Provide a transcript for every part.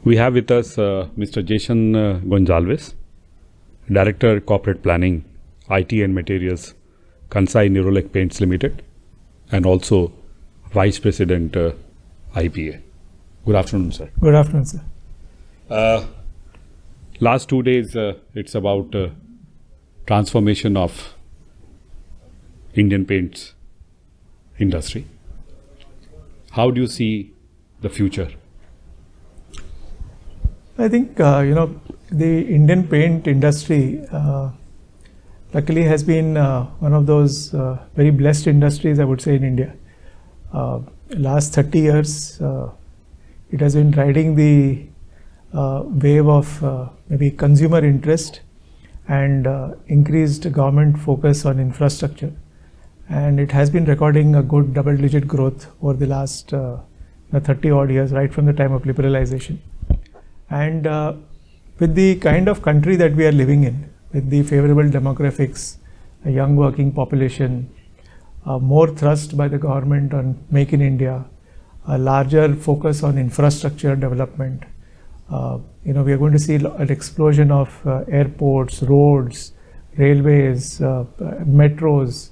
We have with us Mr. Jason Gonsalves, Director Corporate Planning, IT and Materials, Kansai Nerolac Paints Limited, and also Vice President IPA. Good afternoon, sir. Good afternoon, sir. Last 2 days, it's about transformation of Indian paints industry. How do you see the future? I think, the Indian paint industry luckily has been one of those very blessed industries, I would say, in India. Last 30 years, it has been riding the wave of maybe consumer interest and increased government focus on infrastructure. And it has been recording a good double-digit growth over the last 30 odd years, right from the time of liberalization. And with the kind of country that we are living in, with the favorable demographics, a young working population, more thrust by the government on Make in India, a larger focus on infrastructure development, we are going to see an explosion of airports, roads, railways, metros.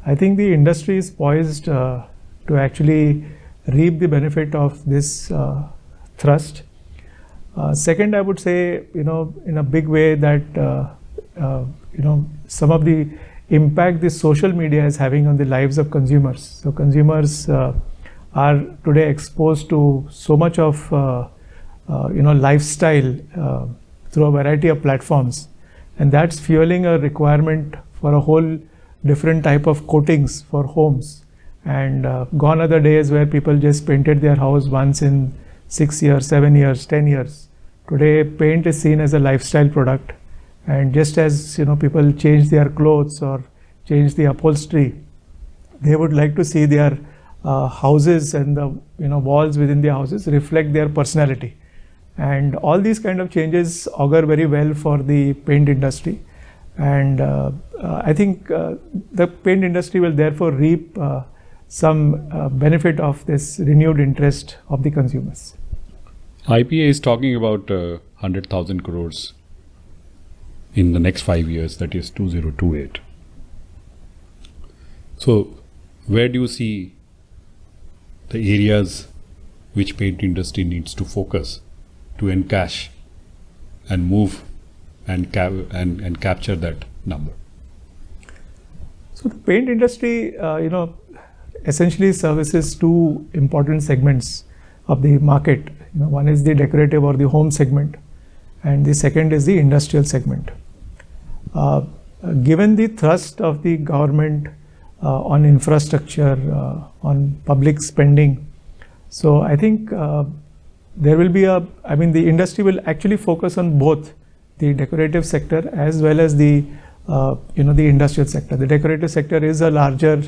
I think the industry is poised to actually reap the benefit of this thrust. Second, I would say, in a big way that, some of the impact this social media is having on the lives of consumers. So consumers are today exposed to so much of, lifestyle through a variety of platforms. And that's fueling a requirement for a whole different type of coatings for homes. And gone are the days where people just painted their house once in 6 years, 7 years, 10 years. Today, paint is seen as a lifestyle product, and just as people change their clothes or change the upholstery, they would like to see their houses and the walls within the houses reflect their personality. And all these kind of changes augur very well for the paint industry. And I think the paint industry will therefore reap some benefit of this renewed interest of the consumers. IPA is talking about 100,000 crores in the next 5 years, that is 2028. So, where do you see the areas which paint industry needs to focus to encash and move and capture that number? So, the paint industry, essentially services two important segments of the market. One is the decorative or the home segment, and the second is the industrial segment. Given the thrust of the government on infrastructure, on public spending, so I think there will be the industry will actually focus on both the decorative sector as well as the the industrial sector. The decorative sector is a larger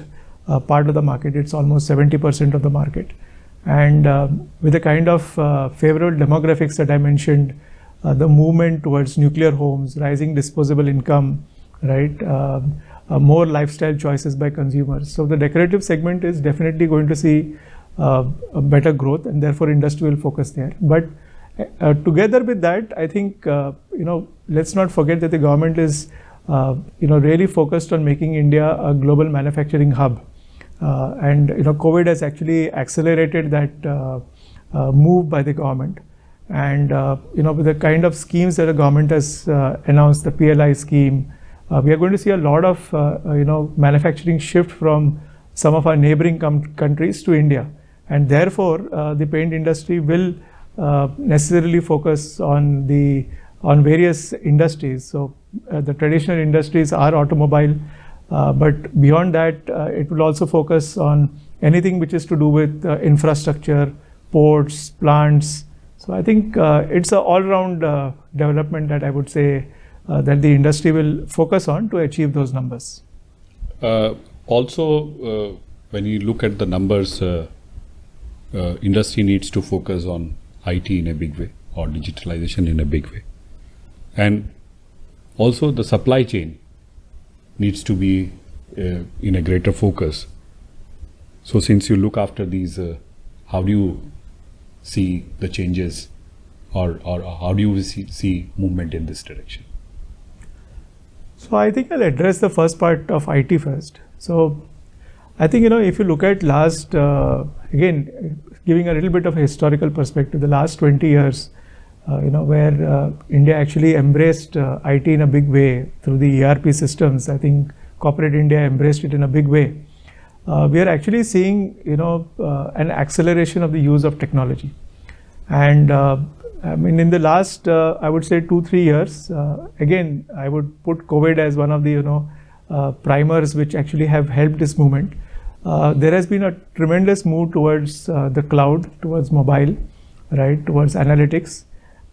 part of the market. It's almost 70% of the market. And with the kind of favorable demographics that I mentioned, the movement towards nuclear homes, rising disposable income, right, more lifestyle choices by consumers. So the decorative segment is definitely going to see a better growth, and therefore industry will focus there. But together with that, I think let's not forget that the government is really focused on making India a global manufacturing hub. And COVID has actually accelerated that move by the government. And with the kind of schemes that the government has announced, the PLI scheme, we are going to see a lot of manufacturing shift from some of our neighboring countries to India. And therefore, the paint industry will necessarily focus on various industries. So the traditional industries are automobile. But beyond that, it will also focus on anything which is to do with infrastructure, ports, plants. So I think it's an all-round development that I would say that the industry will focus on to achieve those numbers. Also, when you look at the numbers, industry needs to focus on IT in a big way or digitalization in a big way. And also the supply chain needs to be in a greater focus. So since you look after these, how do you see the changes or how do you see movement in this direction? So I think I'll address the first part of IT first. So I think, if you look at last, again, giving a little bit of a historical perspective, the last 20 years, where India actually embraced IT in a big way through the ERP systems. I think corporate India embraced it in a big way. We are actually seeing, an acceleration of the use of technology. And in the last, I would say 2-3 years, again, I would put COVID as one of the, primers which actually have helped this movement. There has been a tremendous move towards the cloud, towards mobile, right, towards analytics.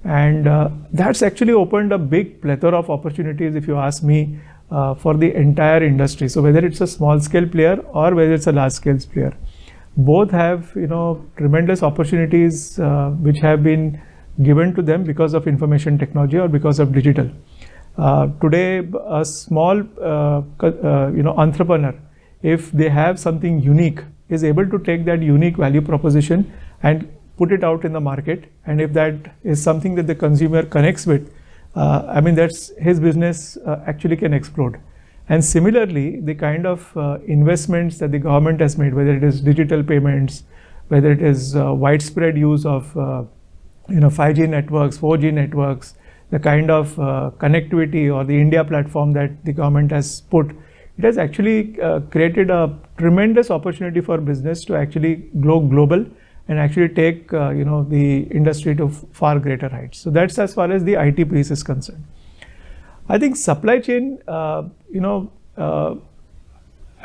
And that's actually opened a big plethora of opportunities, if you ask me, for the entire industry. So whether it's a small scale player or whether it's a large scale player, both have, tremendous opportunities which have been given to them because of information technology or because of digital. Today, a small, entrepreneur, if they have something unique, is able to take that unique value proposition and put it out in the market. And if that is something that the consumer connects with, that's his business actually can explode. And similarly, the kind of investments that the government has made, whether it is digital payments, whether it is widespread use of 5G networks, 4G networks, the kind of connectivity or the India platform that the government has put, it has actually created a tremendous opportunity for business to actually go global and actually take the industry to far greater heights. So that's as far as the IT piece is concerned. I think supply chain,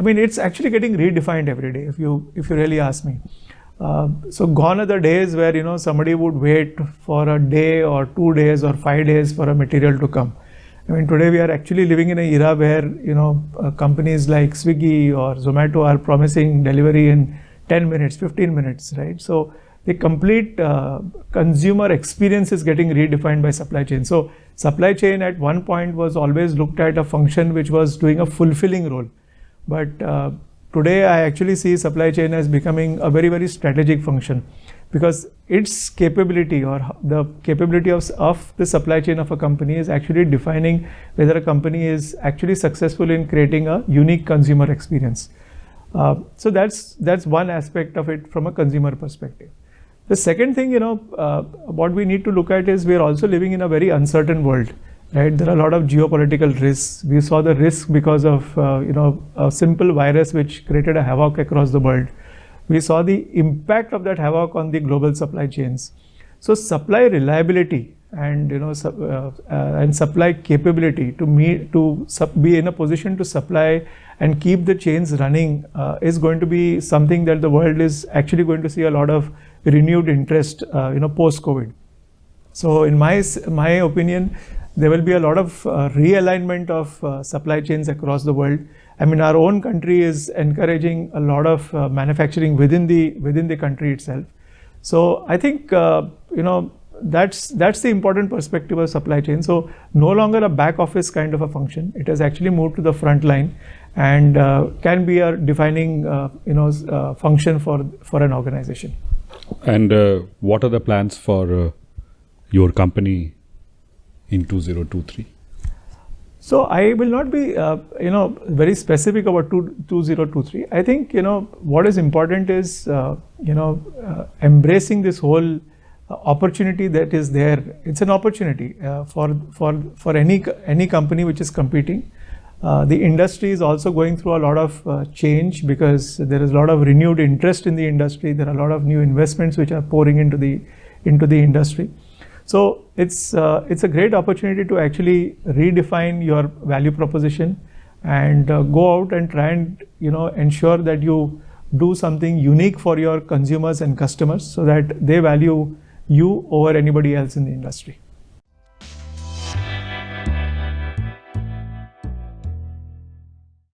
it's actually getting redefined every day, if you really ask me. So gone are the days where somebody would wait for a day or 2 days or 5 days for a material to come. Today we are actually living in an era where companies like Swiggy or Zomato are promising delivery in 10 minutes, 15 minutes, right? So the complete consumer experience is getting redefined by supply chain. So supply chain at one point was always looked at a function which was doing a fulfilling role, but today I actually see supply chain as becoming a very, very strategic function, because its capability or the capability of the supply chain of a company is actually defining whether a company is actually successful in creating a unique consumer experience. So that's one aspect of it from a consumer perspective. The second thing, what we need to look at is we are also living in a very uncertain world, right? There are a lot of geopolitical risks. We saw the risk because of a simple virus which created a havoc across the world. We saw the impact of that havoc on the global supply chains. So supply reliability and and supply capability to be in a position to supply and keep the chains running is going to be something that the world is actually going to see a lot of renewed interest post-COVID. So in my opinion, there will be a lot of realignment of supply chains across the world. Our own country is encouraging a lot of manufacturing within the country itself. So I think that's the important perspective of supply chain. So no longer a back office kind of a function. It has actually moved to the front line and can be a defining function for an organization. And what are the plans for your company in 2023? So I will not be, very specific about 2023. I think, what is important is, embracing this whole opportunity that is there. It's an opportunity for any company which is competing. The industry is also going through a lot of change because there is a lot of renewed interest in the industry. There are a lot of new investments which are pouring into the industry. So it's a great opportunity to actually redefine your value proposition and go out and try and ensure that you do something unique for your consumers and customers so that they value you over anybody else in the industry.